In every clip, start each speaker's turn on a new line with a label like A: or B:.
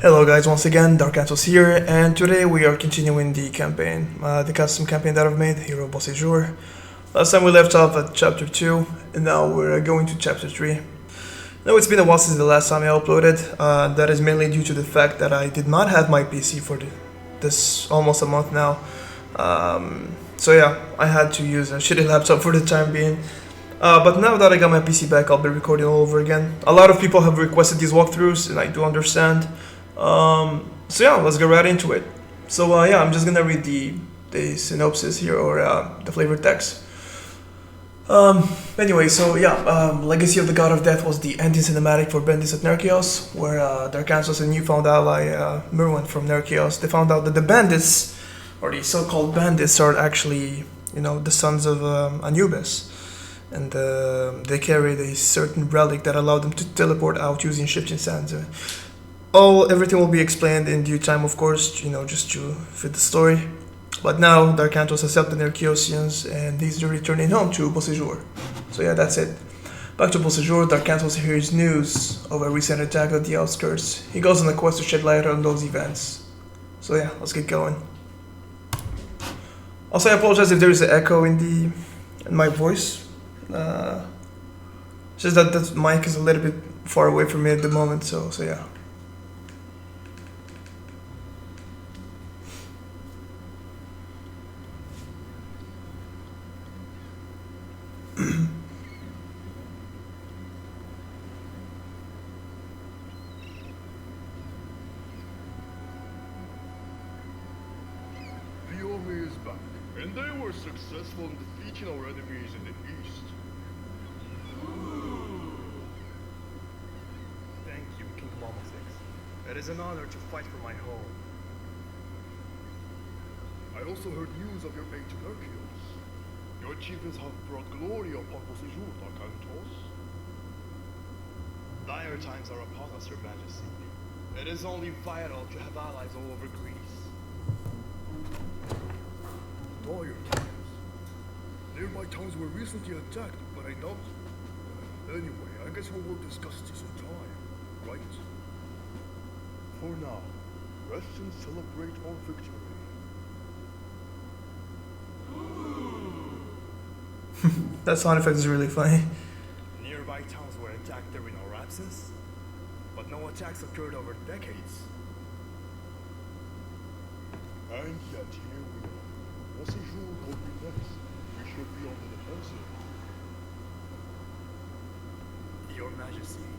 A: Hello guys, once again, Dark Angels here, and today we are continuing the campaign, the custom campaign that I've made, Hero Beausejour. Last time we left off at chapter 2, and now we're going to chapter 3. Now it's been a while since the last time I uploaded, that is mainly due to the fact that I did not have my PC for this almost a month now. So yeah, I had to use a shitty laptop for the time being. But now that I got my PC back, I'll be recording all over again. A lot of people have requested these walkthroughs, and I do understand. So yeah, let's get right into it. So yeah, I'm just gonna read the synopsis here, or the flavor text. Anyway, so yeah, Legacy of the God of Death was the ending cinematic for Bendis at Nerkios, where Dark Angels and newfound ally Merwin from Nerkios, they found out that the bandits, or the so-called bandits, are actually, the sons of Anubis. And they carried a certain relic that allowed them to teleport out using shifting sands. Everything will be explained in due time, of course, just to fit the story. But now, Dark Angels accept the Nerkiosians, and he's returning home to Beausejour. So yeah, that's it. Back to Beausejour, Dark Angels hears news of a recent attack at the outskirts. He goes on a quest to shed light on those events. So yeah, let's get going. Also, I apologize if there is an echo in my voice. It's just that the mic is a little bit far away from me at the moment, so yeah.
B: The Army is back, and they were successful in defeating our enemies in the east.
C: Thank you, King Momosix. It is an honor to fight for my home.
B: I also heard news of your aid to Nerkios. Your achievements have brought glory upon Beausejour, Dark Angels.
C: Dire times are upon us, Your Majesty. It is only vital to have allies all over Greece.
B: Dire times. Nearby towns were recently attacked, but I don't. Anyway, I guess we will discuss this in time, right? For now, rest and celebrate our victory.
A: That sound effect is really funny.
C: Nearby towns were attacked during our absence, but no attacks occurred over decades.
B: And yet here we are. Beausejour will be next. We should be on the defensive.
C: Your Majesty,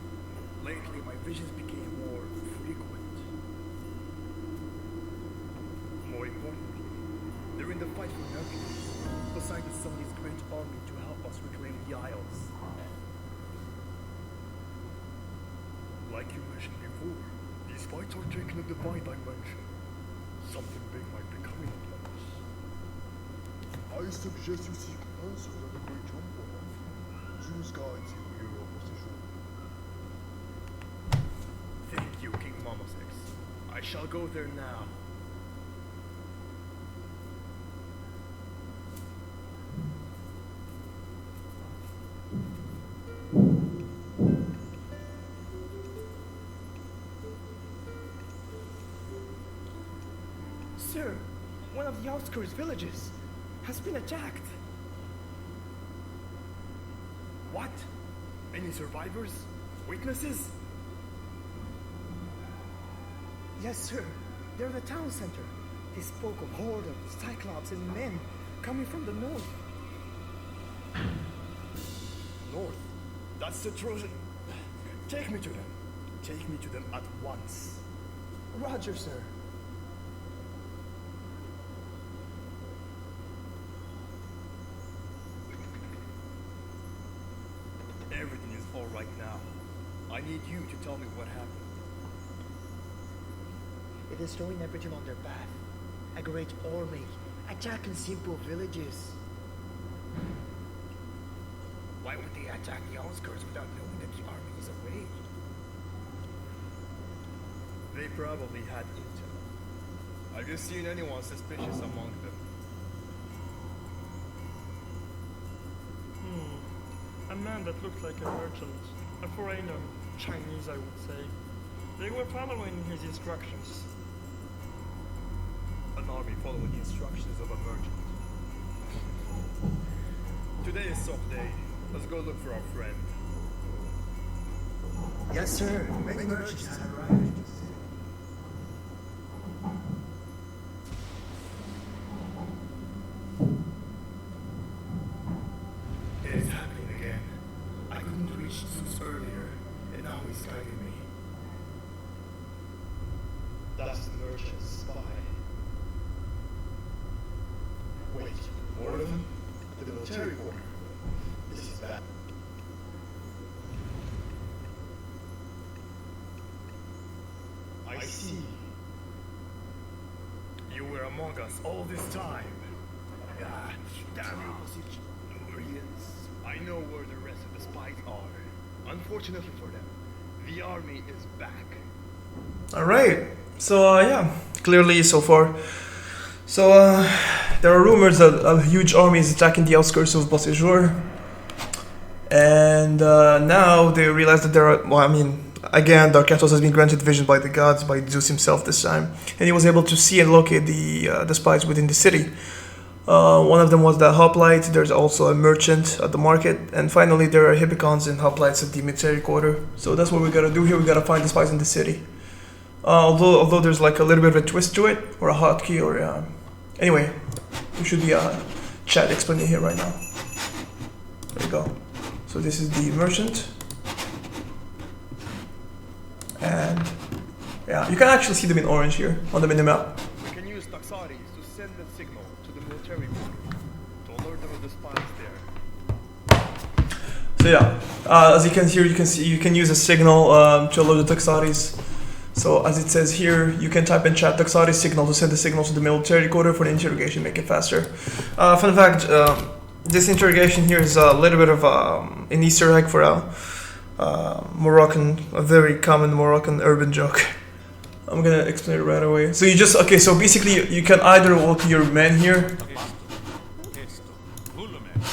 C: lately my visions became more frequent. More importantly, during the fight for Nerkios, Poseidon summoned his great army to help us reclaim the Isles.
B: Like you mentioned before, these fights are taking a divine dimension. Something big might be coming upon us. I suggest you seek answers at the Great Temple. Zeus guides you, Hero Beausejour.
C: Thank you, King Momosix. I shall go there now.
D: Sir, one of the Outskirt villages has been attacked.
C: What? Any survivors? Witnesses?
D: Yes, sir. They're the town center. They spoke of horde of cyclops and men coming from the north.
C: North? That's the Trojan. Take me to them. Take me to them at once.
D: Roger, sir.
C: Everything is all right now. I need you to tell me what happened.
D: It is throwing everything on their path. A great army attacking simple villages. Why would they attack the outskirts without knowing that the army is away?
C: They probably had intel. Have you seen anyone suspicious among them?
E: A man that looked like a merchant. A foreigner. Chinese, I would say.
C: They were following his instructions.
B: An army following the instructions of a merchant. Today is soft day. Let's go look for our friend.
D: Yes, sir. Many merchants have arrived.
B: It is happening again. I couldn't reach Zeus earlier, and now he's guiding me. That's the merchant's spy. Wait, more of them? The military quarter. This is bad. I see. You were among us all this time. Ah, damn it. Where he is. I know where the rest of the spies are. Unfortunately for them, the army is back.
A: Alright, so yeah, clearly so far. So there are rumors that a huge army is attacking the outskirts of Beausejour. And now they realize that there are, well, I mean, again, Dark Atos has been granted vision by the gods, by Zeus himself this time. And he was able to see and locate the spies within the city. One of them was the hoplite, there's also a merchant at the market, and finally there are hippicons and hoplites at the military quarter. So that's what we gotta do here, we gotta find the spies in the city. Although there's like a little bit of a twist to it, or a hotkey, or anyway, we should be chat explaining here right now. There we go. So this is the merchant. And yeah, you can actually see them in orange here on the minimap.
B: We can use Taxaris to send a signal to the military quarter to alert them of the spies there.
A: So yeah, as you can hear, you can use a signal to alert the Taxaris. So as it says here, you can type in chat Taxari signal to send the signal to the military quarter for the interrogation, make it faster. Fun fact, this interrogation here is a little bit of an Easter egg for Moroccan, a very common Moroccan urban joke. I'm gonna explain it right away. So you just, okay, so basically you can either walk your men here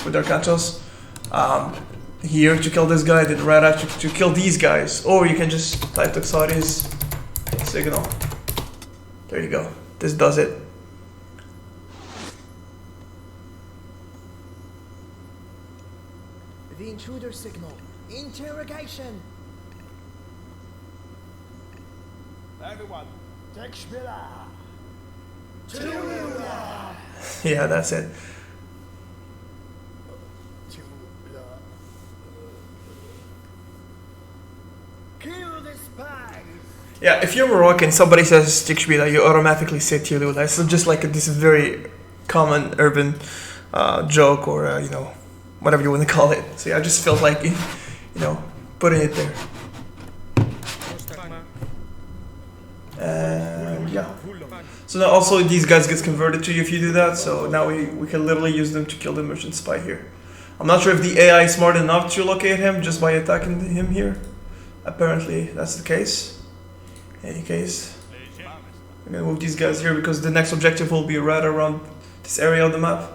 A: with their cantos, here to kill this guy, then right after to kill these guys, or you can just type Taxari's signal. There you go. This does it.
D: The intruder signal. Interrogation.
B: Everyone, take Shmila!
A: Yeah, that's it.
D: Kill the spies.
A: Yeah, if you're Moroccan, somebody says Stikshbila, you automatically say Tilula. It's just like this very common urban joke, or you know, whatever you want to call it. So yeah, I just felt like, you know, putting it there. And yeah. So now also these guys get converted to you if you do that. So now we can literally use them to kill the merchant spy here. I'm not sure if the AI is smart enough to locate him just by attacking him here. Apparently that's the case. In any case, I'm gonna move these guys here because the next objective will be right around this area of the map.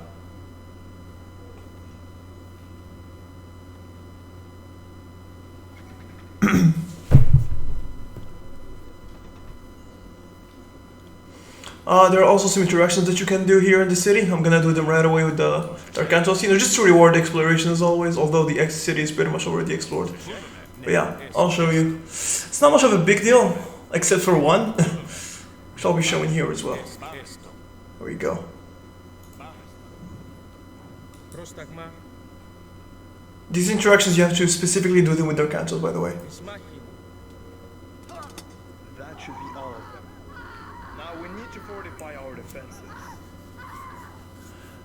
A: There are also some interactions that you can do here in the city. I'm gonna do them right away with the Darkantos, you know, just to reward the exploration as always, although the X city is pretty much already explored. But yeah, I'll show you. It's not much of a big deal, except for one, which I'll be showing here as well. There we go. These interactions, you have to specifically do them with Darkantos, by the way.
B: That should be all of them. Now we need to fortify our defenses.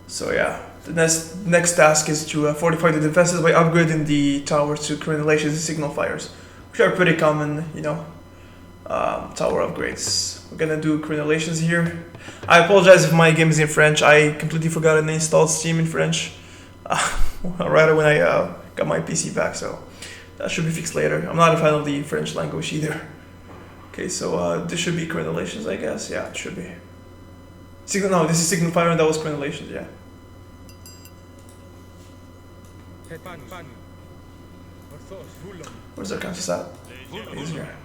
A: So yeah, the next task is to fortify the defenses by upgrading the towers to crenellations and signal fires, which are pretty common, you know, tower upgrades. We're gonna do crenellations here. I apologize if my game is in French. I completely forgot and installed Steam in French right when I got my PC back, so that should be fixed later. I'm not a fan of the French language either. Okay, so this should be crenellations, I guess. Yeah, it should be. Signal, no, this is signal fire and that was crenellations, yeah. Where's our countess at? He's here.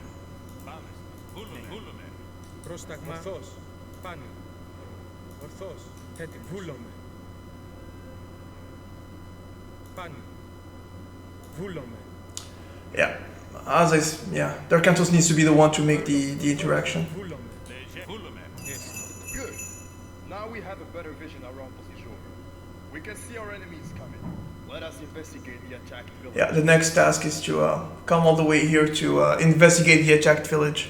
E: Πρόσταγμα. Ορθός. Πάνω. Ορθός. Έτοιμος. Βούλομαι. Πάνω. Βούλομαι.
A: Yeah. Yeah. Darkantos needs to be the one to make the interaction.
E: Βούλομαι.
C: Good. Now we have a better vision around Beausejour. We can see our enemies coming. Let us investigate the attacked village.
A: Yeah, the next task is to come all the way here to investigate the attacked village.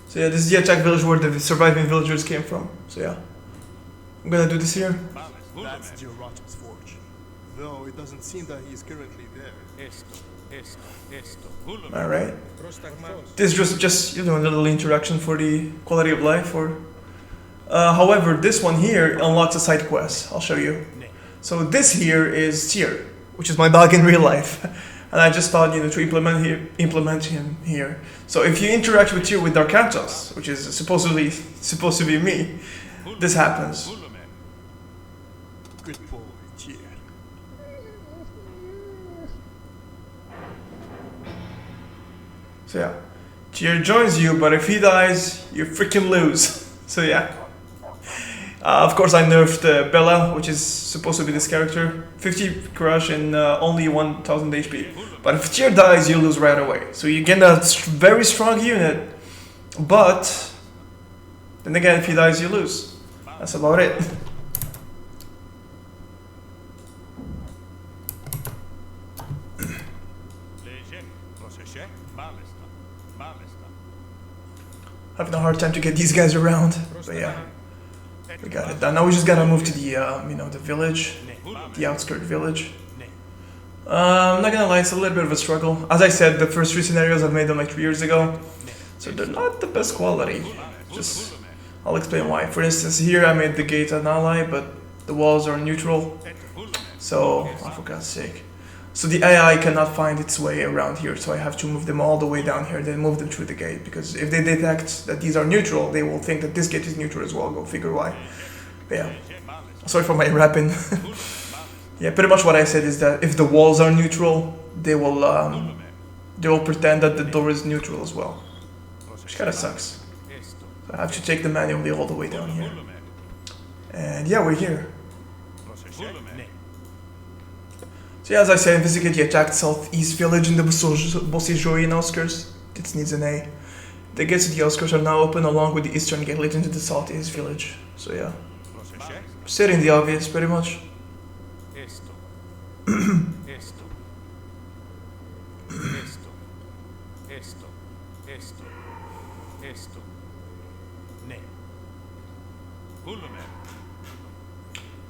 A: So yeah, this is the attacked village where the surviving villagers came from. So yeah, I'm gonna do this here.
B: That's Giorato's forge. Though it doesn't seem that he is currently there.
A: All right.
E: Πρόσταγμα.
A: This is just you know a little interaction for the quality of life. However, this one here unlocks a side quest. I'll show you. So this here is Tyr, which is my dog in real life, and I just thought to implement him here. So if you interact with Tyr with Darkantos, which is supposed to be me, this happens.
B: Good boy, Tyr.
A: So yeah, Tyr joins you, but if he dies, you freaking lose. So yeah. Of course, I nerfed Bella, which is supposed to be this character. 50 crush and only 1000 HP. But if Tyr dies, you lose right away. So you get a very strong unit, but then again, if he dies, you lose. That's about it. Having a hard time to get these guys around, but yeah. We got it done. Now we just gotta move to the, the village, the Outskirt Village. I'm not gonna lie, it's a little bit of a struggle. As I said, the first 3 scenarios I've made them like 3 years ago, so they're not the best quality. Just, I'll explain why. For instance, here I made the gate an ally, but the walls are neutral. So, oh, for God's sake. So the AI cannot find its way around here, so I have to move them all the way down here, then move them through the gate, because if they detect that these are neutral, they will think that this gate is neutral as well, go figure why. But yeah, sorry for my rapping. Yeah, pretty much what I said is that if the walls are neutral, they will pretend that the door is neutral as well, which kinda sucks. So I have to take them manually all the way down here. And yeah, we're here. So yeah, as I said, investigate the attacked southeast village in the Beausejour outskirts. It needs an A. The gates of the outskirts are now open along with the eastern gate leading to the southeast village. So yeah, stating the obvious pretty much.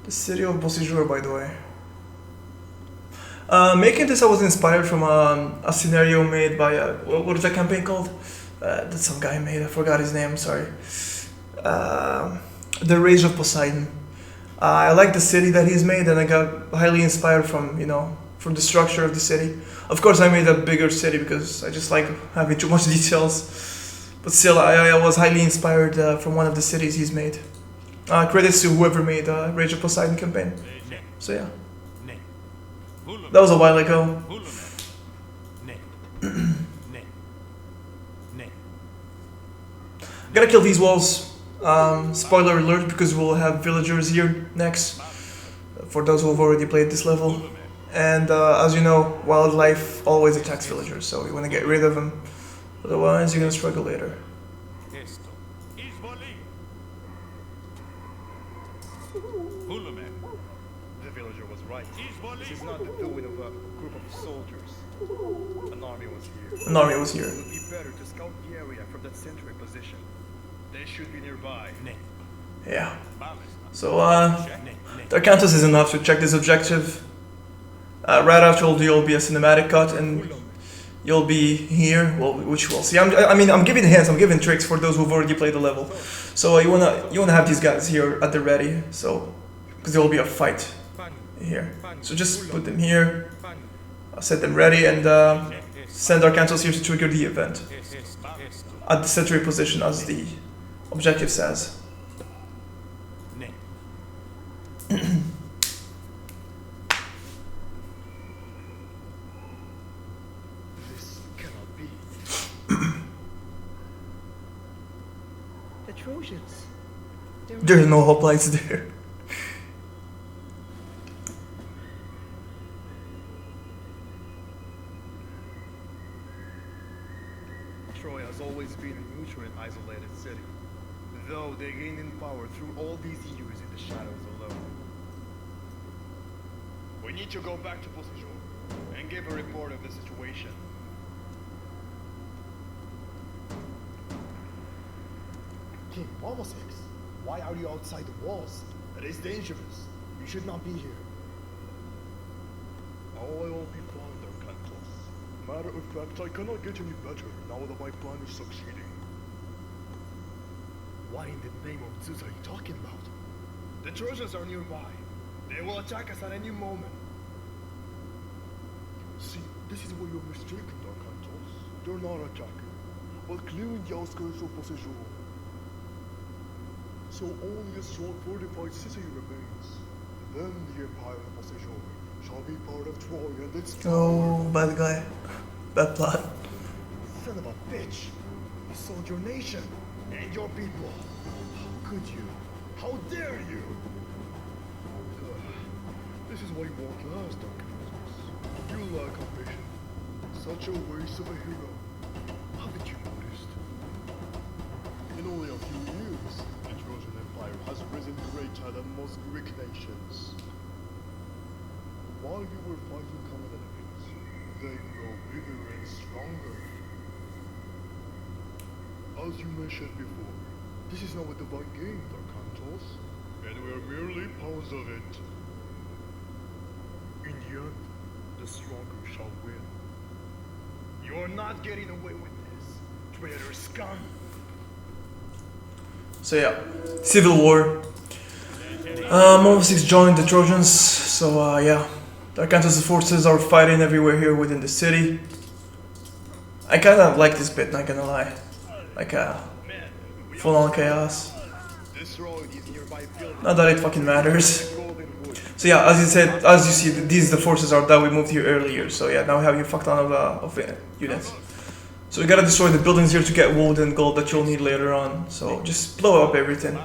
A: The city of Beausejour, by the way. Making this, I was inspired from a scenario made by what is that campaign called? That some guy made. I forgot his name. Sorry. The Rage of Poseidon. I like the city that he's made, and I got highly inspired from from the structure of the city. Of course, I made a bigger city because I just like having too much details. But still, I was highly inspired from one of the cities he's made. Credits to whoever made Rage of Poseidon campaign. So yeah. That was a while ago. Gotta kill these walls. Spoiler alert, because we'll have villagers here next. For those who have already played this level. And as you know, wildlife always attacks villagers, so you want to get rid of them. Otherwise, you're gonna struggle later.
C: The villager was right. This is not the doing of a group of soldiers. An army was here.
A: An army was here.
C: It would be better to scout the area from that sentry position. They should be nearby.
A: Yeah. So, Darkantos is enough to check this objective. Right after you'll be a cinematic cut, and you'll be here, well, which we'll see. I'm giving hints, I'm giving tricks for those who've already played the level. So you wanna have these guys here at the ready, so because there will be a fight here. So just put them here, set them ready, and send Darkantos here to trigger the event at the sentry position, as the objective says.
C: This cannot be.
D: The Trojans.
A: There are no hoplites there.
C: Troy has always been a neutral and isolated city, though they gained in power through all these years in the shadows alone. We need to go back to Beausejour and give a report of the situation.
B: King Marmosex, why are you outside the walls? It is dangerous. You should not be here.
C: All I will be blind are Cantos.
B: Matter of fact, I cannot get any better now that my plan is succeeding.
C: What in the name of Zeus are you talking about? The Trojans are nearby. They will attack us at any moment.
B: See, this is where you're mistaken, Cantos. They're not attacking, but clearing the outskirts of Beausejour. So only a strong fortified city remains. Then the Empire of Beausejour shall be part of Troy and its
A: Oh, bad guy. Bad plot.
B: Son of a bitch! You sold your nation and your people. How could you? How dare you?
C: This is why you won't last, Cantos. You lack ambition.
B: Such a waste of a hero.
C: Haven't you noticed?
B: In only a few years, the Trojan Empire has risen greater than most Greek nations. While you were fighting common enemies, they grow bigger and stronger. As you mentioned before, this is now a divine game, Darkantos, and we are merely pawns of it.
C: In the end, the stronger shall win. You're not getting away with this, traitor scum!
A: So yeah, civil war. Marmosex joined the Trojans, so yeah. Arkantos' forces are fighting everywhere here within the city. I kinda like this bit, not gonna lie. Like full on chaos.
C: Destroy these nearby buildings.
A: Not that it fucking matters.
C: Golden wood.
A: So yeah, as you said, as you see, these the forces are that we moved here earlier. So yeah, now we have you fuck ton of units. So we gotta destroy the buildings here to get wood and gold that you'll need later on. So just blow up everything.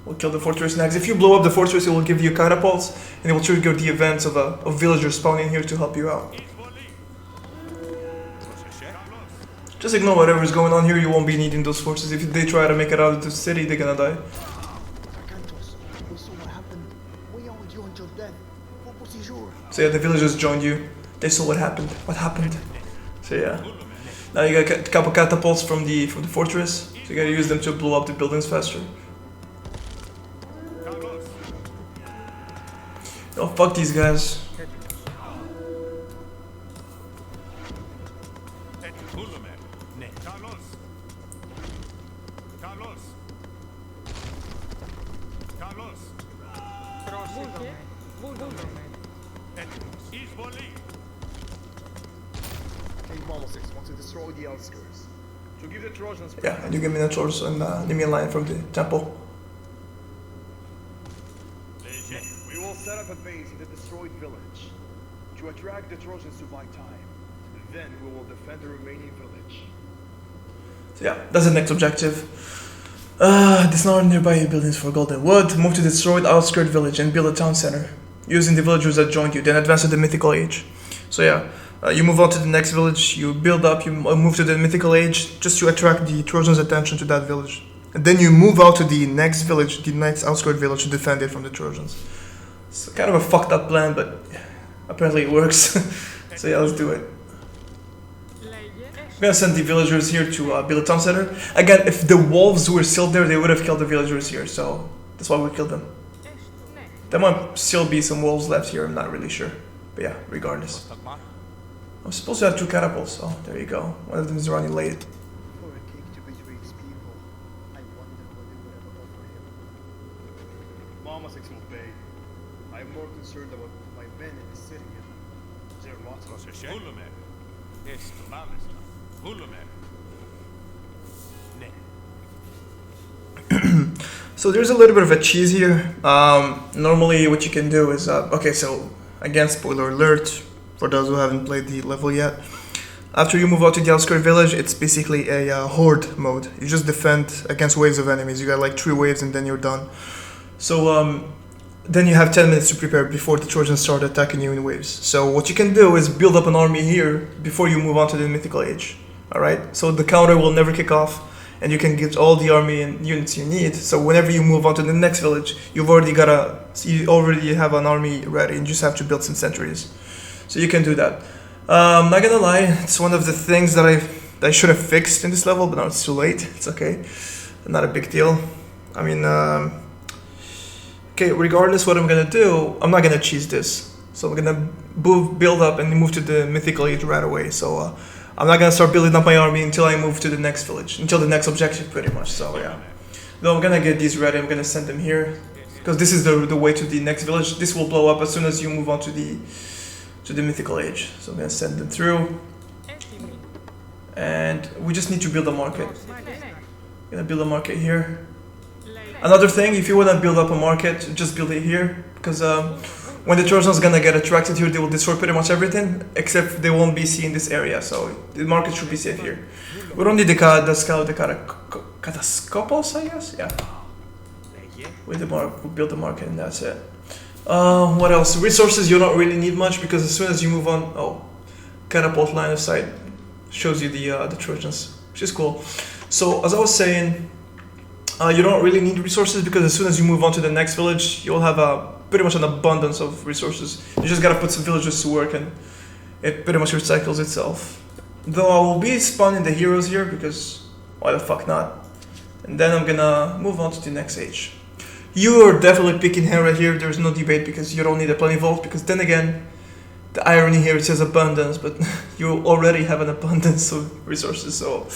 A: We'll kill the fortress next. If you blow up the fortress, it will give you catapults, and it will trigger the events of villagers spawning here to help you out. Just ignore whatever's going on here, you won't be needing those forces. If they try to make it out of the city, they're gonna die.
D: Arkantos, we saw what happened. We owed you until death. For Beausejour.
A: So yeah, the villagers joined you. They saw what happened. What happened? So yeah. Now you got a couple catapults from the fortress. So you gotta use them to blow up the buildings faster. Oh, fuck these guys.
C: King Marmosex wants to destroy the outskirts. To give the Trojans
A: Yeah, and you give me the torch and leave me a line from the temple.
C: We will set up a base in the destroyed village to attract the Trojans to buy time. Then we will defend the remaining village.
A: So yeah, that's the next objective. Disarm nearby buildings for gold and wood. Move to the destroyed Outskirt Village and build a town center. Using the villagers that joined you, then advance to the mythical age. So yeah, you move on to the next village, you build up, you move to the mythical age, just to attract the Trojans' attention to that village. And then you move out to the next village, the next Outskirt Village, to defend it from the Trojans. It's kind of a fucked up plan, but apparently it works. So yeah, let's do it. I'm gonna send the villagers here to build a town center. Again, if the wolves were still there, they would have killed the villagers here, so that's why we killed them. There might still be some wolves left here, I'm not really sure. But yeah, regardless. I'm supposed to have 2 catapults, oh, there you go. One of them is running late.
D: For a king to betray his people, I wonder what they would have done for him.
C: Marmosex will pay. I am more concerned about my men in the city and their motto.
A: So there's a little bit of a cheese here. Normally what you can do is, okay, so again, spoiler alert, for those who haven't played the level yet. After you move out to the Outskirt Village, it's basically a horde mode. You just defend against waves of enemies. You got like 3 waves and then you're done. So then you have 10 minutes to prepare before the Trojans start attacking you in waves. So what you can do is build up an army here before you move on to the Mythical Age. Alright? So the counter will never kick off and you can get all the army and units you need. So whenever you move on to the next village, you already have an army ready and you just have to build some sentries. So you can do that. Not gonna lie, it's one of the things that I should have fixed in this level, but now it's too late. It's okay. Not a big deal. I mean, okay, regardless what I'm gonna do, I'm not gonna cheese this. So I'm gonna build up and move to the Mythical Age right away. So I'm not gonna start building up my army until I move to the next village, until the next objective pretty much, so yeah. Though I'm gonna get these ready, I'm gonna send them here. Because this is the way to the next village. This will blow up as soon as you move on to the Mythical Age. So I'm gonna send them through. And we just need to build a market. I'm gonna build a market here. Another thing, if you wanna build up a market, just build it here. Because when the Trojans gonna get attracted here, they will destroy pretty much everything, except they won't be seeing this area, so the market should be safe here. We don't need the Katascopos, I guess? Yeah. We build the market and that's it. What else? Resources, you don't really need much, because as soon as you move on... catapult line of sight shows you the Trojans, which is cool. So, as I was saying, you don't really need resources, because as soon as you move on to the next village, you'll have pretty much an abundance of resources. You just gotta put some villagers to work and it pretty much recycles itself. Though I will be spawning the heroes here, because why the fuck not? And then I'm gonna move on to the next age. You are definitely picking Hera here, there's no debate, because you don't need a plenivolt, because then again, the irony here, it says abundance, but you already have an abundance of resources, so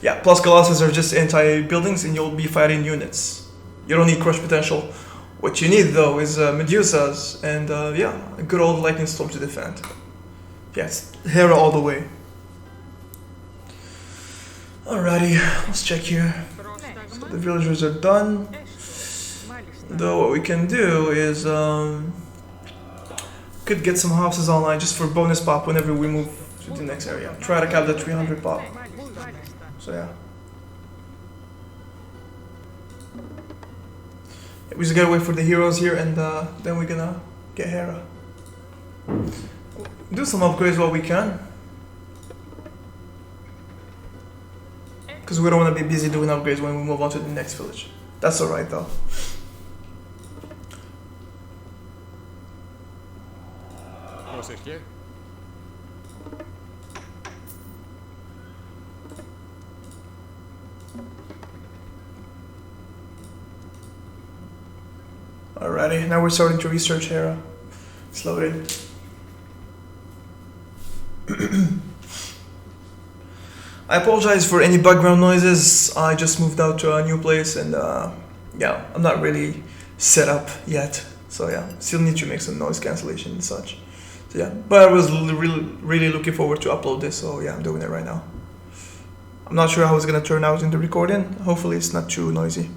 A: yeah, plus Colossus are just anti-buildings and you'll be fighting units. You don't need crush potential. What you need though is Medusas and yeah, a good old lightning storm to defend. Yes, Hera all the way. Alrighty, let's check here. So the villagers are done. Though what we can do is could get some houses online just for bonus pop whenever we move to the next area. Try to cap the 300 pop. So yeah. We just gotta wait for the heroes here and then we're gonna get Hera. Do some upgrades while we can. Because we don't want to be busy doing upgrades when we move on to the next village. That's alright though. Alrighty, now we're starting to research Hera. It's loaded. I apologize for any background noises. I just moved out to a new place and yeah, I'm not really set up yet. So yeah, still need to make some noise cancellation and such. So yeah, but I was really looking forward to upload this, so yeah, I'm doing it right now. I'm not sure how it's gonna turn out in the recording. Hopefully it's not too noisy.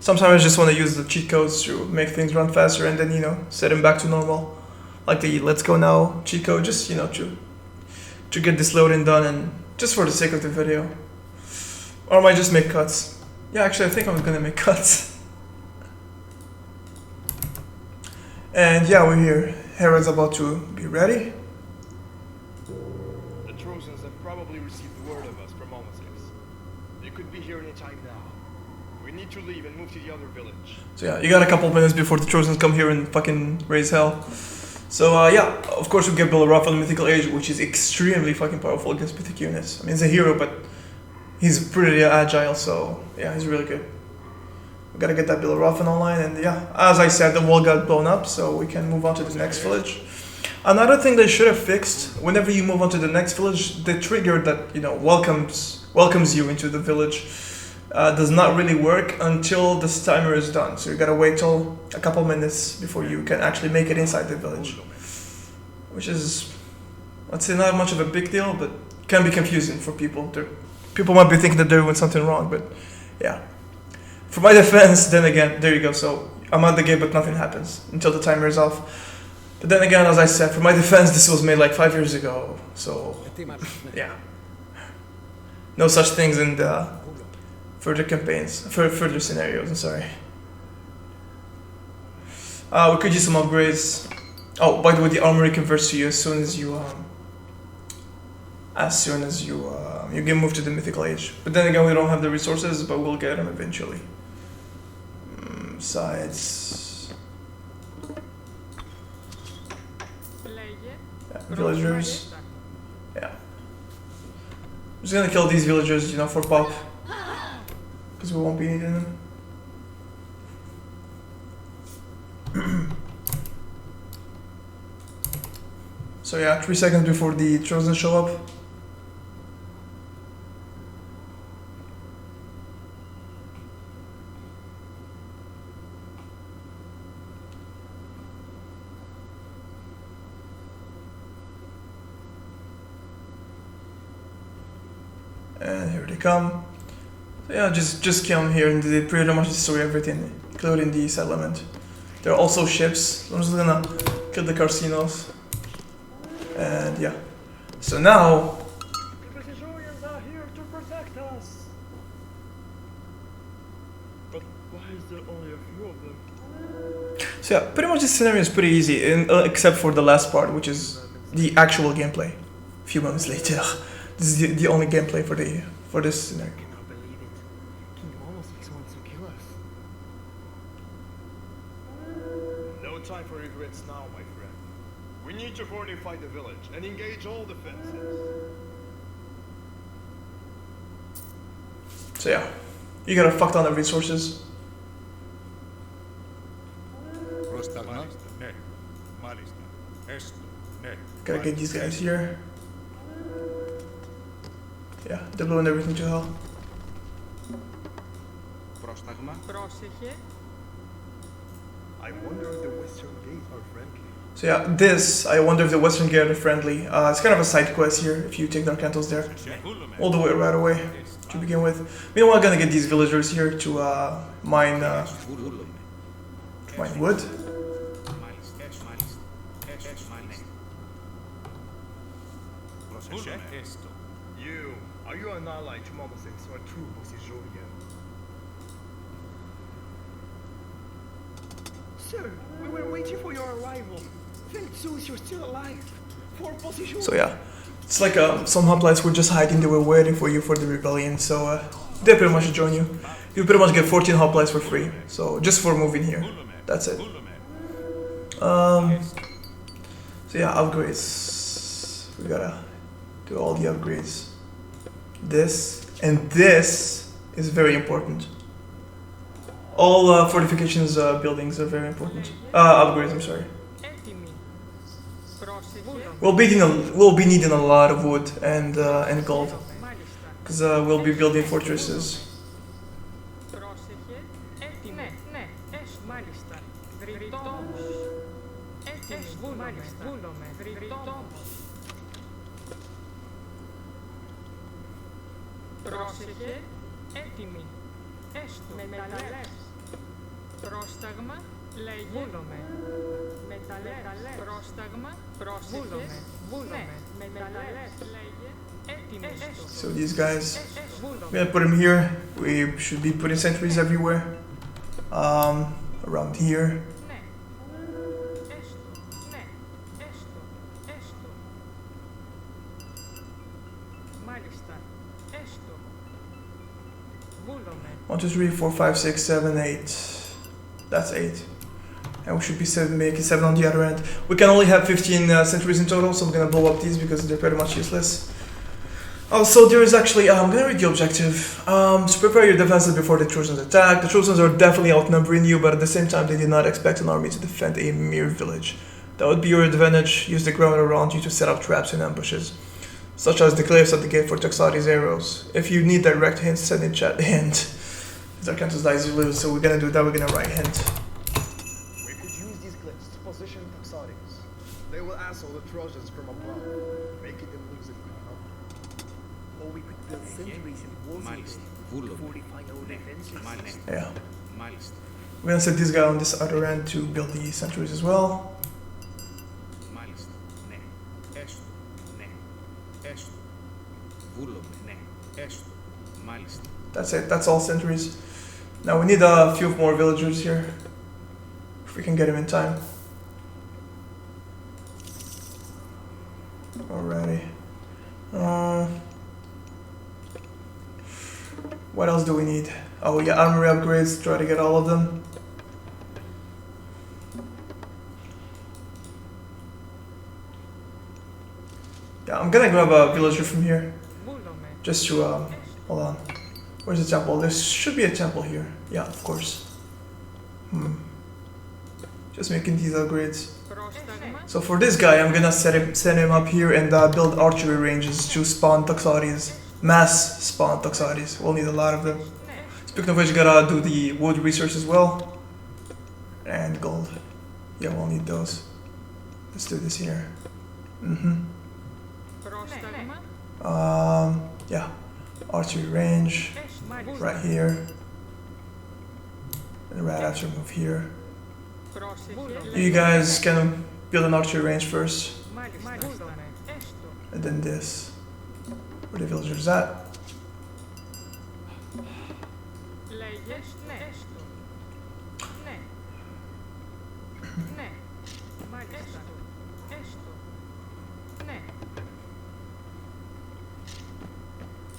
A: Sometimes I just want to use the cheat codes to make things run faster and then, you know, set them back to normal. Like the let's go now cheat code, just, you know, to get this loading done and just for the sake of the video. Or I might just make cuts. Yeah, actually I think I'm gonna make cuts. And yeah, we're here. Hera's about to be ready.
C: The Trojans have probably received word of us from Almasis. They could be here any time now. We need to leave and move to the other village.
A: So yeah, you got a couple minutes before the Trojans come here and fucking raise hell. So yeah, of course we get Beausejour on the Mythical Age, which is extremely fucking powerful against mythic units. I mean, he's a hero, but he's pretty agile, so yeah, he's really good. We gotta get that Beausejour online, and yeah, as I said, the wall got blown up, so we can move on to the next village. Another thing they should have fixed, whenever you move on to the next village, the trigger that, you know, welcomes you into the village does not really work until this timer is done. So you gotta wait till a couple minutes before you can actually make it inside the village. Which is, let's say, not much of a big deal, but can be confusing for people. People might be thinking that they're doing something wrong, but yeah. For my defense, then again, there you go. So I'm at the gate, but nothing happens until the timer is off. But then again, as I said, for my defense, this was made like 5 years ago. So yeah, no such things in the further campaigns, further scenarios. I'm sorry. We could use some upgrades. Oh, by the way, the armory converts to you as soon as you you get moved to the mythical age. But then again, we don't have the resources, but we'll get them eventually. Besides, yeah, villagers. Yeah, I'm just gonna kill these villagers, you know, for pop, because we won't be needing them. So yeah, 3 seconds before the Trojan show up. And here they come. So yeah, just kill them here and they pretty much destroy everything, including the settlement. There are also ships. I'm just gonna kill the casinos. And yeah. So now
B: The Beausejourians are here to protect us. But why is there only a few of them?
A: So yeah, pretty much this scenario is pretty easy, except for the last part, which is the actual gameplay. A few moments later, this is the only gameplay for this scenario.
D: I cannot believe it. King almost wants to kill us.
C: No time for regrets now, my friend. We need to fortify the village and engage all defenses.
A: So yeah, you got a fuck ton of resources. Gotta get these guys here. Yeah, they're blowing everything to hell.
F: Πρόσεχε.
B: I wonder if the western gate are friendly.
A: So yeah, this, I wonder if the Western Gate are friendly. It's kind of a side quest here, if you take Dark Cantles there. We'll do it right away, to begin with. Meanwhile, I'm gonna get these villagers here to mine wood.
C: You, are you an ally to Mama 6 or a true Beausejourian?
D: Sir, we were waiting for your arrival. Thank Zeus you're still alive. For Beausejour.
A: So yeah, it's like some hoplites were just hiding, they were waiting for you for the rebellion, so they pretty much join you. You pretty much get 14 hoplites for free, so just for moving here, that's it. So yeah, upgrades. We gotta do all the upgrades. This and this is very important. All fortifications buildings are very important. Upgrades, I'm sorry.
F: Έτοιμοι. Πρόσεχε.
A: We'll be needing a lot of wood and gold,
F: Μάλιστα.
A: because we'll be building fortresses.
F: Πρόσεχε. Έτοιμοι. Ναι, ναι. Μάλιστα. Βρυτόμος. Έτοιμοι. Μάλιστα. Βούλομαι. Βρυτόμος. Πρόσεχε. Έτοιμοι. Έστω. Μεταλλές. Πρόσταγμα. Λέγε. Βούλομαι. Μεταλλές. Πρόσταγμα. Πρόσεχε. Βούλομαι. Μεταλλές. Λέγε. Έτοιμοι. Έστω.
A: So these guys,
F: Βούλομαι.
A: we're gonna put them here. We should be putting sentries everywhere. Around here.
F: Ναι. Έστω. Ναι. Έστω. Έστω. Μάλιστα. Έστω. Βούλομαι.
A: 1, 2, 3, 4, 5, 6, 7, 8. That's 8. And we should be making 7 on the other end. We can only have 15 sentries in total, so I'm gonna blow up these because they're pretty much useless. Also, there is actually, I'm gonna read the objective. To prepare your defenses before the Trojans attack. The Trojans are definitely outnumbering you, but at the same time, they did not expect an army to defend a mere village. That would be your advantage. Use the ground around you to set up traps and ambushes, such as the cliffs at the gate for Toxati's arrows. If you need direct hints, send in chat hint. Zarkantos dies, you lose, so we're gonna do that, we're gonna write hint.
C: We could use these glyphs to position Toxates. They will assault the Trojans from above, making them lose a good number.
D: Or we could build sentries in walls of it Fortify our defenses.
A: Yeah. We're gonna set this guy on this other end to build the sentries as well. That's it, that's all sentries. Now we need a few more villagers here. If we can get them in time. Alrighty. What else do we need? Oh yeah, armory upgrades, try to get all of them. Yeah, I'm gonna grab a villager from here. Just to, hold on. Where's the temple? There should be a temple here. Yeah, of course. Just making these upgrades. So for this guy, I'm gonna send him up here and build archery ranges to spawn Toxotes. Mass spawn Toxotes. We'll need a lot of them. Speaking of which, gotta do the wood resource as well. And gold. Yeah, we'll need those. Let's do this here. Yeah. Archery range. Right here. And right after move here. You guys can build an archery range first. And then this. Where the villagers at?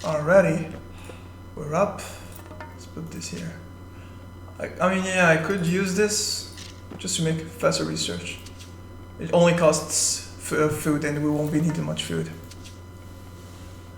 A: Alrighty, we're up. Let's put this here. I mean, yeah, I could use this just to make faster research. It only costs food and we won't be needing much food.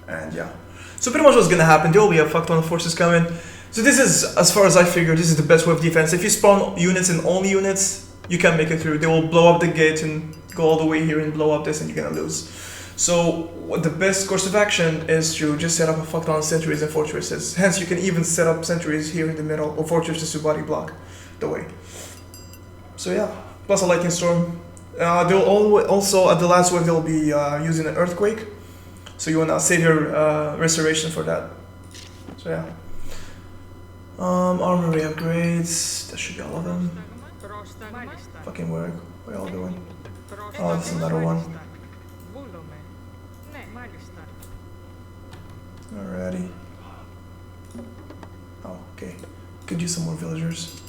A: And yeah. So pretty much what's gonna happen, there will be a fuck ton of forces coming. So this is, as far as I figure, this is the best way of defense. If you spawn units and only units, you can make it through. They will blow up the gate and go all the way here and blow up this and you're gonna lose. So the best course of action is to just set up a fuck ton of sentries and fortresses. Hence you can even set up sentries here in the middle or fortresses to body block the way. So yeah, plus a lightning storm. They'll also at the last wave they'll be using an earthquake. So you wanna save your restoration for that. So yeah. Armory upgrades, that should be all of them. Fucking work, what are y'all doing? Oh, this is another one. Alrighty. Oh, okay. Could use some more villagers.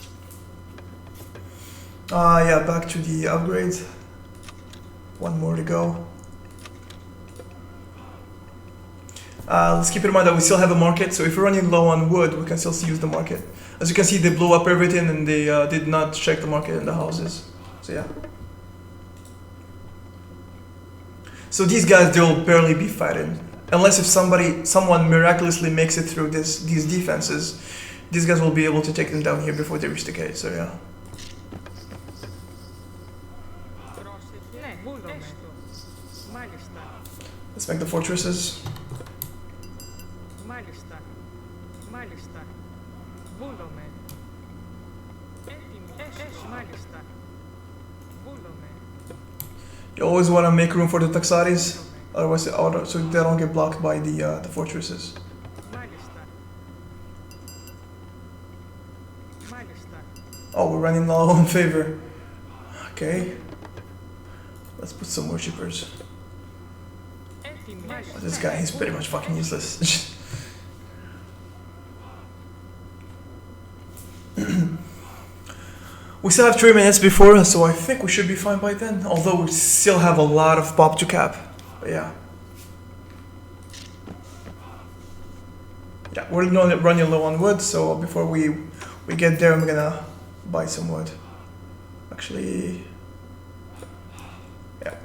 A: Yeah, back to the upgrades. One more to go. Let's keep in mind that we still have a market, so if we're running low on wood, we can still use the market. As you can see, they blew up everything and they did not check the market in the houses. So yeah. So these guys, they'll barely be fighting. Unless if someone miraculously makes it through these defenses, these guys will be able to take them down here before they reach the gate, so yeah. Let's make the fortresses. You always want to make room for the Toxotes, otherwise so they don't get blocked by the fortresses. Oh, we're running low in favor. Okay. Let's put some worshippers. Oh, this guy, he's pretty much fucking useless. We still have 3 minutes before us, so I think we should be fine by then. Although we still have a lot of pop to cap. But yeah. Yeah, we're running low on wood, so before we get there, I'm gonna buy some wood. Actually, yeah.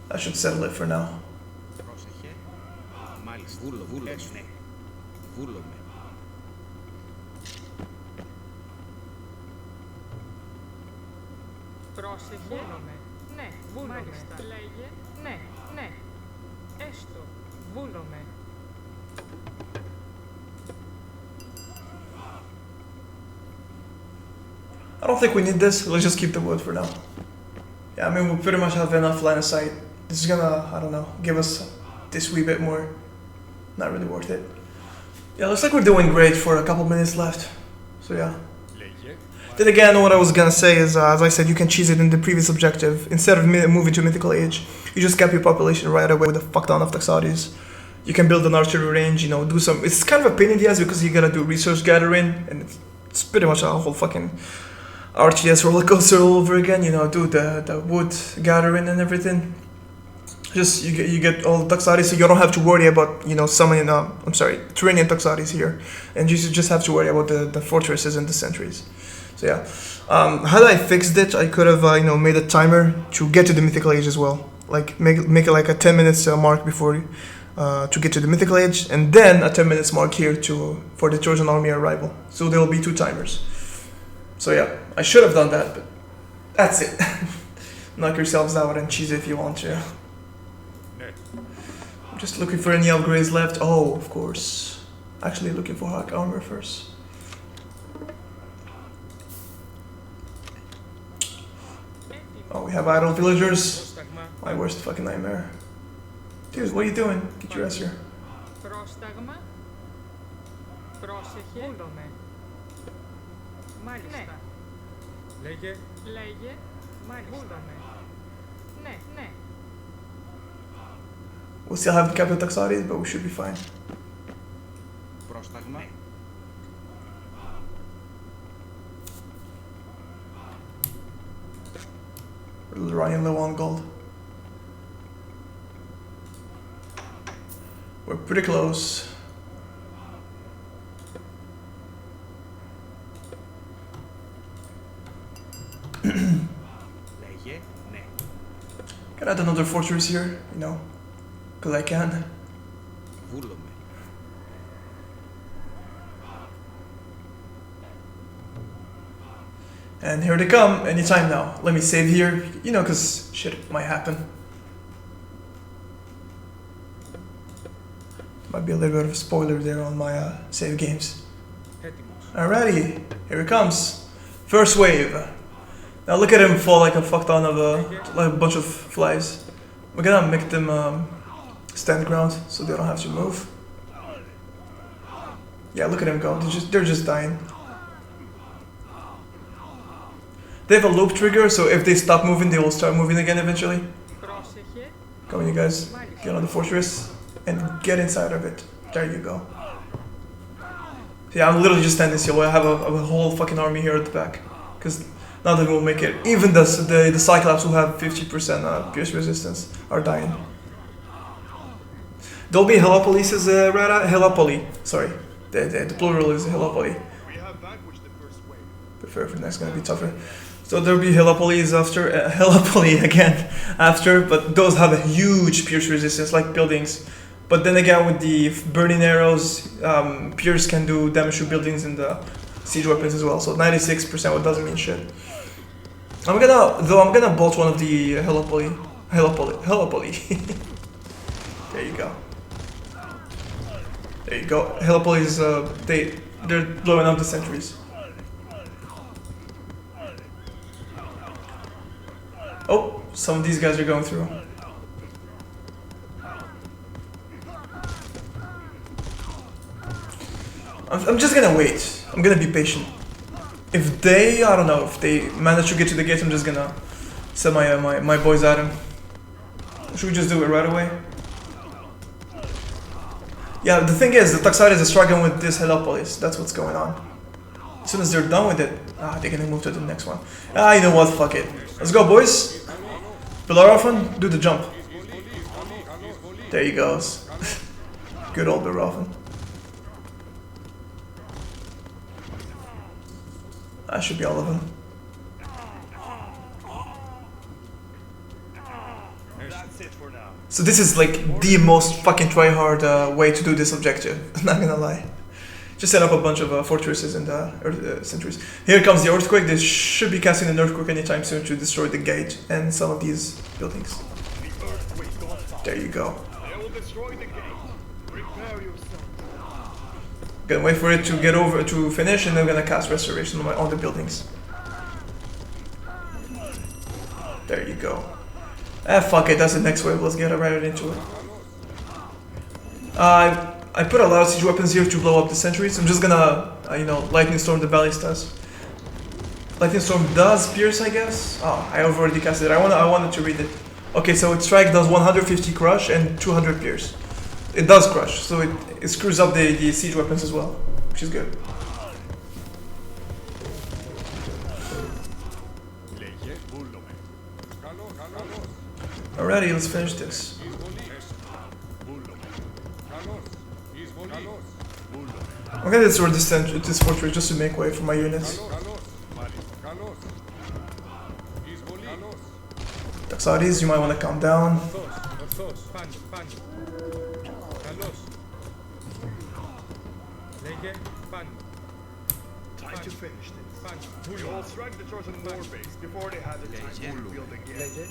A: I should settle it for now.
F: Βούλομαι. Ναι, μάλιστα. Λέγε. Ναι, ναι. Έστω. Βούλομαι.
A: I don't think we need this. Let's just keep the wood for now. Yeah, I mean, we pretty much have enough line of sight. This is gonna, I don't know, give us this wee bit more. Not really worth it. Yeah, looks like we're doing great for a couple minutes left. So yeah. Then again, what I was gonna say is, as I said, you can cheese it in the previous objective. Instead of moving to Mythical Age, you just cap your population right away with a fuck ton of Taxaris. You can build an archery range, you know, do some... It's kind of a pain in the ass because you gotta do resource gathering, and it's pretty much a whole fucking RTS roller coaster all over again, you know, do the wood gathering and everything. Just, you get all the Taxaris, so you don't have to worry about, you know, summoning, Turanian Taxaris here. And you just have to worry about the fortresses and the sentries. So yeah, had I fixed it, I could have you know, made a timer to get to the Mythical Age as well. Like make it like a 10 minutes mark before to get to the Mythical Age, and then a 10 minutes mark here for the Trojan army arrival. So there will be 2 timers. So yeah, I should have done that, but that's it. Knock yourselves out and cheese if you want to. I'm just looking for any upgrades left. Oh, of course. Actually looking for Hawk armor first. Oh, we have idle villagers. My worst fucking nightmare. Dude, what are you doing? Get your ass here.
F: Πρόσταγμα. Πρόσεχε. Βούλομαι. Μάλιστα.
E: Λέγε.
F: Λέγε. Μάλιστα. Βούλομαι. Ναι, ναι.
A: We'll still have the capital Taxaris, but we should be fine.
G: Πρόσταγμα.
A: We're running low on gold. We're pretty close. Can I add another fortress here, you know? Because I can.
G: Βούλομαι.
A: And here they come, anytime now. Let me save here, you know, because shit might happen. Might be a little bit of a spoiler there on my save games. Alrighty, here it comes. First wave. Now look at him fall like a fuck ton of like a bunch of flies. We're gonna make them stand ground so they don't have to move. Yeah, look at him go. They're just dying. They have a loop trigger, so if they stop moving, they will start moving again eventually.
F: Πρόσεχε.
A: Come on, you guys. Get on the fortress and get inside of it. There you go. Yeah, I'm literally just standing still. I have a whole fucking army here at the back. Because none of them will make it. Even the Cyclops who have 50% pierce resistance are dying. There'll be Helopolises, Rara? Helopoli. Sorry. The plural is Helopoli.
C: We have vanquished the first wave.
A: But for next gonna be tougher. So there'll be Helopolis after, Helopoli again after, but those have a huge pierce resistance, like buildings. But then again, with the burning arrows, pierce can do damage to buildings and the siege weapons as well. So 96%, what doesn't mean shit. I'm gonna bolt one of the Helopoli. There you go. There you go. Helopolis, they're blowing up the sentries. Oh, some of these guys are going through. I'm just gonna wait. I'm gonna be patient. If they, I don't know, if they manage to get to the gate, I'm just gonna send my boys at him. Should we just do it right away? Yeah, the thing is, the Taxaris is struggling with this Helopolis. That's what's going on. As soon as they're done with it, they're gonna move to the next one. You know what? Fuck it. Let's go, boys. Bellerophon, do the jump. There he goes. Good old Bellerophon. That should be all of them.
C: That's it for now.
A: So this is like the most fucking try-hard way to do this objective. I'm not gonna lie. Just set up a bunch of fortresses and sentries. Here comes the earthquake. They should be casting an earthquake anytime soon to destroy the gate and some of these buildings. There you go.
C: They will destroy the gate. Prepare yourself.
A: Gonna wait for it to get over to finish, and then I'm gonna cast restoration on the buildings. you go. Ah, fuck it, that's the next wave. Let's get right into it. I put a lot of siege weapons here to blow up the sentries. I'm just gonna, you know, lightning storm the ballistas. Lightning storm does pierce, I guess. Oh, I have already casted it. I wanted to read it. Okay, so its strike does 150 crush and 200 pierce. It does crush, so it screws up the siege weapons as well, which is good. Alrighty, let's finish this. I'm gonna destroy this fortress just to make way for my units. Taxaris, you might want to calm down.
C: Time to finish this. We will strike the Trojan war base before they have the time to rebuild again.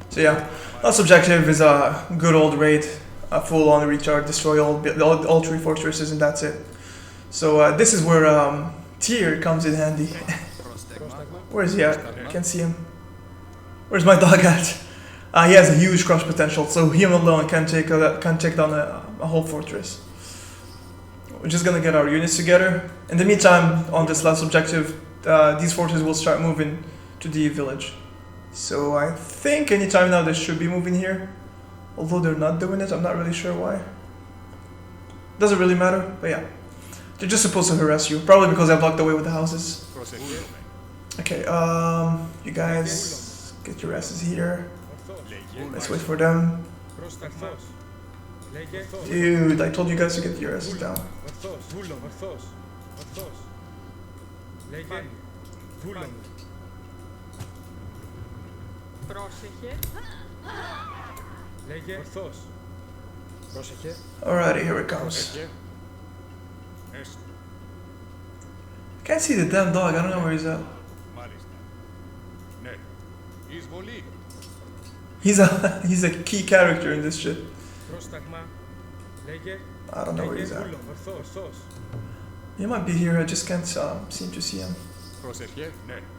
A: So yeah, last objective is a good old raid, a full-on recharge, destroy all 3 fortresses, and that's it. So this is where Tyr comes in handy. Where is he at? Can't see him. Where's my dog at? He has a huge crush potential, so him alone can take down a whole fortress. We're just gonna get our units together. In the meantime, on this last objective, these fortresses will start moving to the village. So I think anytime now they should be moving here. Although they're not doing it, I'm not really sure why. Doesn't really matter, but yeah. They're just supposed to harass you, probably because I blocked the way with the houses. Okay, you guys get your asses here. Let's wait for them. Dude, I told you guys to get your asses down.
F: Πρόσεχε.
E: Λέγε ορθώς. Πρόσεχε.
A: Alrighty, here it comes. Can't see the damn dog, I don't know where he's at. He's a key character in this shit. I don't know where he's at. He might be here, I just can't seem to see him.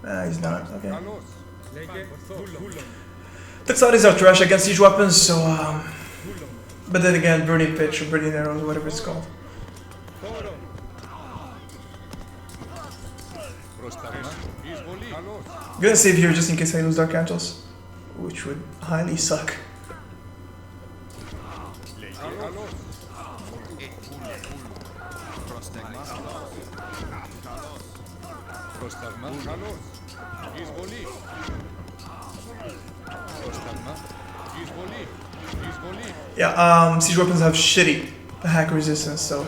A: Nah, he's not, okay. Taxaris are trash against siege weapons, so but then again, burning pitch or burning arrows, whatever it's called. I'm gonna save here just in case I lose Dark Angels, which would highly suck. Yeah, siege weapons have shitty hack resistance, so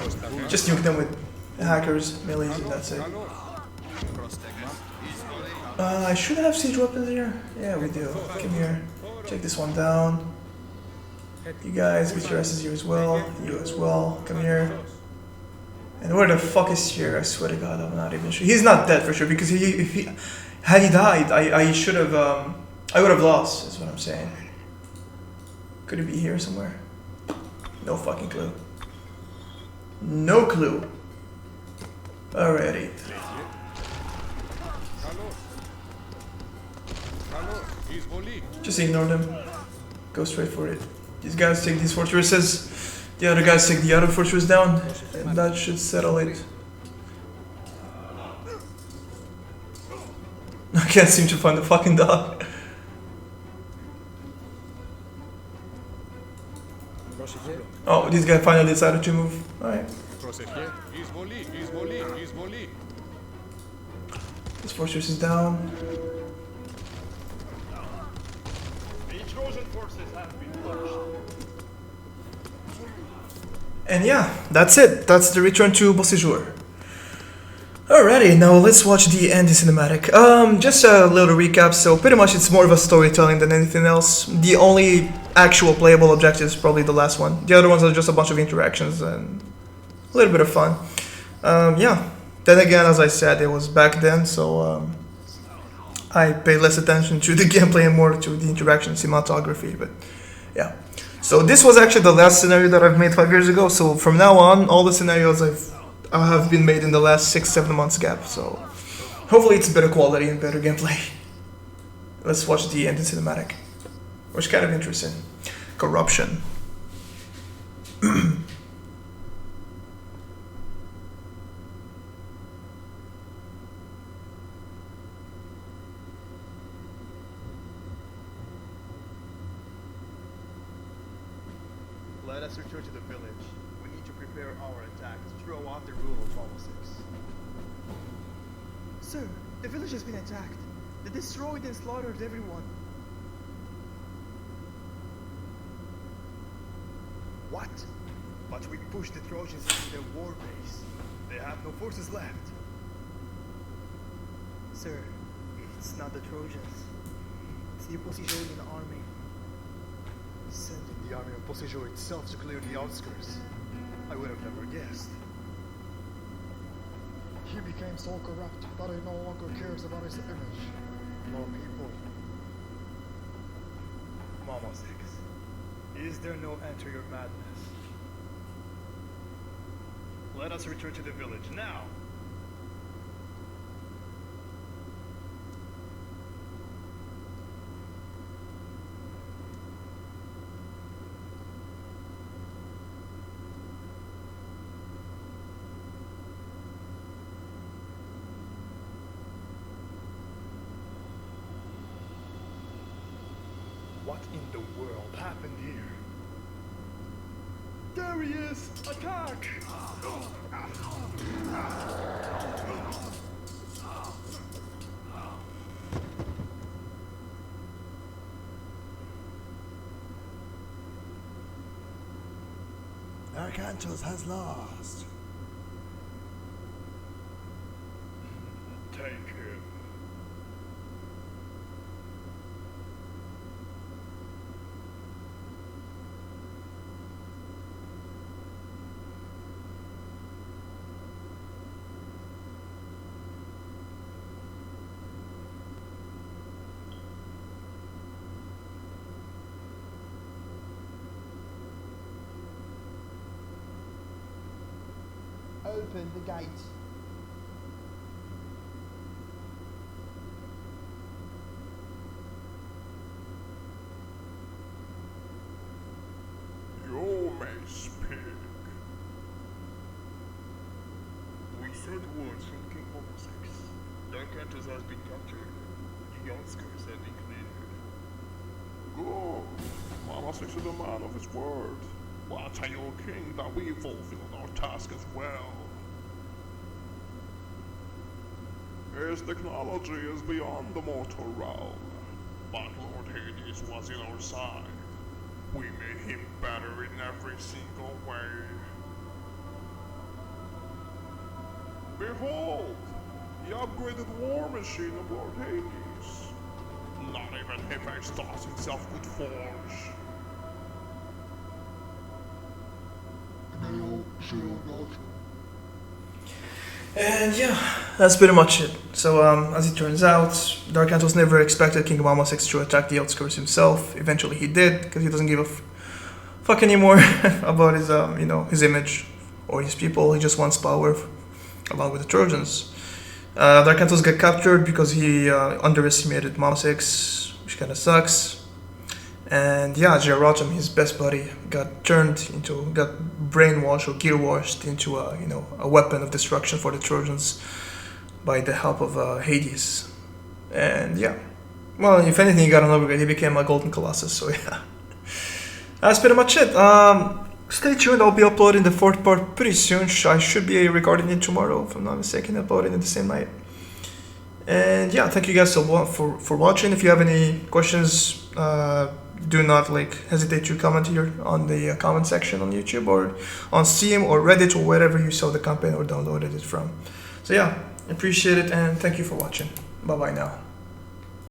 A: just nuke them with hackers, melees, and that's it. I should have siege weapons here. Yeah, we do. Come here. Take this one down. You guys, get your asses here as well. You as well. Come here. And where the fuck is Hera? I swear to God, I'm not even sure. He's not dead for sure, because had he died, I should have, I would have lost, is what I'm saying. Could it be here somewhere? No fucking clue. No clue. Alrighty. Just ignore them. Go straight for it. These guys take these fortresses. The other guys take the other fortress down. And that should settle it. I can't seem to find the fucking dog. Oh, this guy finally decided to move. Alright. This fortress is down. And yeah, that's it. That's the return to Beausejour. Alrighty, now let's watch the ending cinematic. Just a little recap. So pretty much it's more of a storytelling than anything else. The only actual playable objective is probably the last one. The other ones are just a bunch of interactions and a little bit of fun. Yeah. Then again, as I said, it was back then, so I paid less attention to the gameplay and more to the interaction cinematography. But yeah. So this was actually the last scenario that I've made 5 years ago. So from now on, all the scenarios I have been made in the last 6-7 months gap. So hopefully it's better quality and better gameplay. let's watch the ending cinematic, which is kind of interesting. Corruption.
C: Let us return to the village. We need to prepare our attack to throw off the rule of Almost 6.
D: Sir, the village has been attacked. They destroyed and slaughtered everyone.
C: What? But we pushed the Trojans into their war base. They have no forces left.
D: Sir, it's not the Trojans. It's the Beausejour army.
C: Sending the army of Beausejour itself to clear the outskirts. I would have never guessed.
B: He became so corrupt that he no longer cares about his image. More people.
C: Mama 6. Is there no end to your madness? Let us return to the village now! What in the world happened here? There he is! Attack!
B: Arcantos has lost.
C: Take him.
D: Open the gate.
B: You may speak.
C: We sent words from King Homo 6. Darkantos has been captured. The outskirts have been cleared.
B: Good. Mama 6 is a man of his word. Well, tell your king that we fulfilled our task as well. His technology is beyond the mortal realm, but Lord Hades was in our side. We made him better in every single way. Behold, the upgraded war machine of Lord Hades. Not even Hephaestus himself could forge.
A: And yeah, that's pretty much it. So as it turns out, Darkantos never expected King Mama 6 to attack the outskirts himself. Eventually he did, because he doesn't give a fuck anymore about his his image or his people. He just wants power along with the Trojans. Darkantos got captured because he underestimated Mama 6, which kind of sucks. And yeah, Jiratom, his best buddy, got brainwashed or gear washed into a weapon of destruction for the Trojans by the help of Hades. And yeah, well, if anything, he got an upgrade. He became a Golden Colossus. So yeah, that's pretty much it. Stay tuned. I'll be uploading the fourth part pretty soon. I should be recording it tomorrow, if I'm not mistaken. Uploading it the same night. And yeah, thank you guys so much for watching. If you have any questions, do not hesitate to comment here on the comment section on YouTube or on Steam or Reddit or wherever you saw the campaign or downloaded it from. So yeah, appreciate it and thank you for watching. Bye bye now.